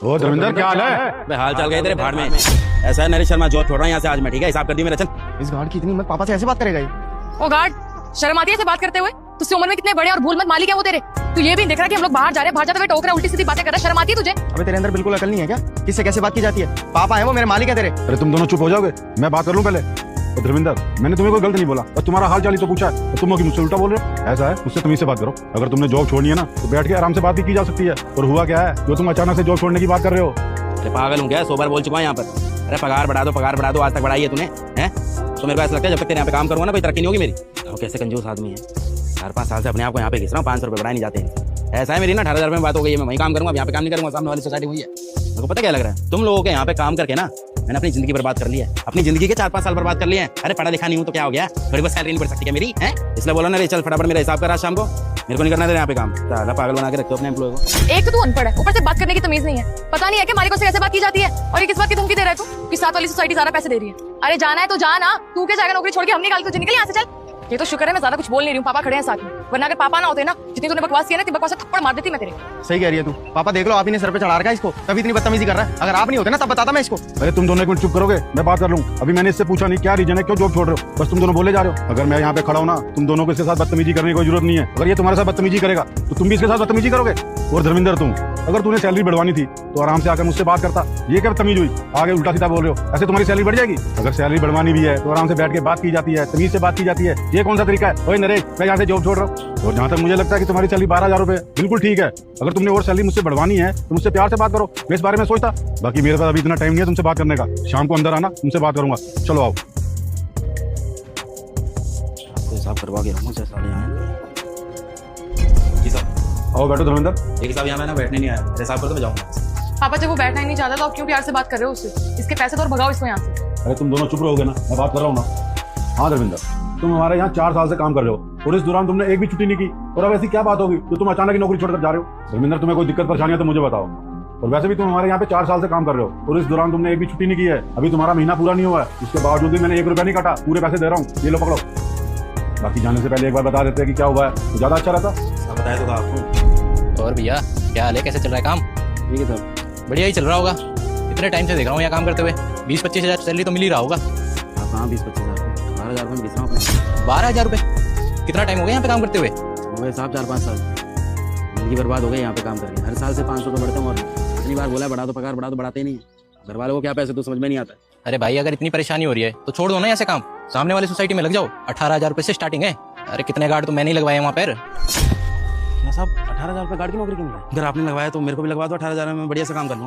ओ धर्मेंद्र, क्या हाल है? बे हाल चाल गए तेरे भाड़ में। ऐसा है नरेश शर्मा, जॉब छोड़ रहा हूँ यहाँ से आज मैं, ठीक है? हिसाब कर दी मेरा। चल। इस गार्ड की इतनी हिम्मत, पापा से ऐसे बात करेगा ये? ओ गार्ड, शर्म आती है ऐसे बात करते हुए? तुझसे उम्र में कितने बड़े और भूल मत मालिक है वो तेरे। तू ये भी देख रहा है कि हम लोग बाहर जा रहे हैं, बाहर जाते हुए टोक रहा है, उल्टी सीधी बातें कर रहा है, शर्म आती है तुझे? अबे तेरे अंदर बिल्कुल अकल नहीं है क्या? किससे कैसे बात की जाती है? पापा है वो, मेरे मालिक है तेरे। अरे तुम दोनों चुप हो जाओगे? मैं बात कर लूं पहले। तो धर्मेंद्र, मैंने तुम्हें कोई गलत नहीं बोला, बस तुम्हारा हाल चाल ही तो पूछा है, तो तुम मुझसे उल्टा बोल रहे हो। ऐसा है, मुझसे तुम से बात करो। अगर तुमने जॉब छोड़नी है ना तो बैठ के आराम से बात भी की जा सकती है। और हुआ क्या है जो तुम अचानक से जॉब छोड़ने की बात कर रहे हो? अरे पागल हूँ क्या? 100 बार बोल चुका हूँ यहाँ पर। अरे पगार बढ़ा दो, पगार बढ़ा दो, आज तक बढ़ाई है तूने? हैं? तो मेरे को ऐसा लगता है जब तक तेरे यहाँ पे काम करूँगा ना कोई तरक्की नहीं होगी मेरी। वो कैसे कंजूस आदमी है, 4-5 साल से अपने आप को यहाँ पे घिस रहा हूँ, 500 रुपये बढ़ाए नहीं जाते हैं। ऐसा है मेरी ना 18,000 में बात हो गई है, मैं वहीं काम करूँगा, यहाँ पे काम नहीं करूँगा। सामने वाली सोसाइटी हुई है। मेरे को पता क्या लग रहा है, तुम लोगों के यहाँ पे काम करके ना मैंने अपनी जिंदगी बर्बाद कर ली है। अपनी जिंदगी के 4-5 साल बर्बाद कर लिए हैं। अरे पढ़ा लिखा नहीं हूँ तो क्या हो गया? थोड़ी बहुत सैलरी नहीं बढ़ सकती क्या मेरी? है इसलिए बोलो ना रे, चल फटाफट मेरा हिसाब कर आज शाम को। मेरे को नहीं करना है यहाँ पे काम। साला पागल बना के रखते हो अपने एम्प्लॉय को। एक तो तू अनपढ़ है, ऊपर से बात करने की तमीज नहीं है। पता नहीं है कि मालिकों से कैसे बात की जाती है। और ये किस बात की धमकी दे रहा है तू कि साथ वाली सोसाइटी सारा पैसे दे रही है? अरे जाना है तो जा ना, तू क्या जाएगा? नौकरी छोड़ के हम निकाल, तुझे निकल यहाँ से, चल। ये तो शुक्र है मैं ज्यादा कुछ बोल नहीं रही हूँ, पापा खड़े हैं साथ में, वरना अगर पापा ना होते ना, जितनी तूने बकवास किया ना, बकवास से थप्पड़ मार देती मैं तेरे। सही कह रही है तू। पापा देख लो, आप ही ने सर पे चढ़ा रखा है इसको, तभी इतनी बदतमीजी कर रहा है। अगर आप नहीं होते ना तब बताता मैं इसको। अरे तुम दोनों एक मिनट चुप करोगे? मैं बात कर लूं। अभी मैंने इससे पूछा नहीं क्या रीजन है, क्यों जॉब छोड़ रहे हो, बस तुम दोनों बोले जा रहे हो। अगर मैं यहाँ पे खड़ा हूँ ना, तुम दोनों को इसके साथ बदतमीजी करने की कोई जरूरत नहीं है। अगर ये तुम्हारे साथ बदतमीजी करेगा तो तुम भी इसके साथ बदतमीजी करोगे। और धर्मेंद्र, तुम अगर तूने सैलरी बढ़वानी थी तो आराम से आकर मुझसे बात करता। ये क्या बदतमीज हुई? आगे उल्टा सीधा बोल रहे हो। ऐसे तुम्हारी सैलरी बढ़ जाएगी? अगर सैलरी बढ़वानी भी है तो आराम से बैठ के बात की जाती है, तमीज से बात की जाती है। ये कौन सा तरीका है? ओए नरेश, मैं यहाँ से जॉब छोड़ रहा हूँ। और जहाँ तक मुझे लगता है कि तुम्हारी सैलरी 12,000 रुपए बिल्कुल ठीक है। अगर तुमने और सैलरी मुझसे बढ़वानी है तो मुझसे प्यार से बात करो, मैं इस बारे में सोचता। बाकी मेरे पास अभी इतना टाइम नहीं है तुमसे बात करने का। शाम को अंदर आना, तुमसे बात करूंगा। चलो आओ। हिसाब करवा के रहूँ साले यहाँ। जी साहब। आओ बैठो धर्मेंद्र। एक साहब यहाँ मैं ना बैठने नहीं आया, हिसाब कर दो मैं जाऊँगा। पापा जब वो बैठना ही नहीं चाहता तो आप क्यों प्यार से बात कर रहे हो उससे? इसके पैसे तो और भगाओ इसको यहाँ से। अरे तुम दोनों चुप रहोगे ना, मैं बात कर रहा हूँ ना। हाँ धर्मेंद्र, तुम हमारे यहाँ 4 साल से काम कर रहे हो और इस दौरान तुमने एक भी छुट्टी नहीं की। और अब ऐसी क्या बात होगी जो तुम अचानक ही नौकरी छोड़कर जा रहे हो? धर्मेंद्र, तुम्हें कोई दिक्कत परेशानी है तो मुझे बताओ। और वैसे भी तुम हमारे यहाँ पे 4 साल से काम कर रहे हो और इस दौरान तुमने एक भी छुट्टी नहीं की है। अभी तुम्हारा महीना पूरा नहीं हुआ है, उसके बावजूद भी मैंने 1 रुपया नहीं काटा। पूरे पैसे दे रहा हूँ, ये लो पकड़ो। बाकी जाने से पहले एक बार बता देते कि क्या हुआ है तो ज्यादा अच्छा रहता। बताया तो था आपको। और भैया क्या हाल है, कैसे चल रहा है काम? ठीक है सर। बढ़िया ही चल रहा होगा। इतने टाइम से देख रहा हूँ यहाँ काम करते हुए, 20-25 हज़ार सैलरी तो मिल ही रहा होगा। आप कहाँ 20-25 हज़ार? 12,000 में घिस रहा हूँ अपने। 12,000 रुपये? कितना टाइम हो गया यहाँ पे काम करते हुए? हो गए साहब 4-5 साल। जिंदगी बर्बाद हो गई यहाँ पे काम करके। हर साल से 500 रुपये बढ़ते हैं और इतनी बार बोला बढ़ा दो पगार, बढ़ा दो, बढ़ाते ही नहीं है। घर वालों को क्या पैसे तो समझ में नहीं आता। अरे भाई अगर इतनी परेशानी हो रही है तो छोड़ दो ना यहाँ से काम, सामने वाली सोसाइटी में लग जाओ। 18,000 रुपये से स्टार्टिंग है। अरे कितने गार्ड तो मैंने ही लगवाए वहाँ पर। क्या साहब 18,000 रुपये गार्ड की नौकरी क्यों मिला? अगर आपने लगवाया तो मेरे को भी लगवा दो 18,000 में, मैं बढ़िया से काम कर लूँगा।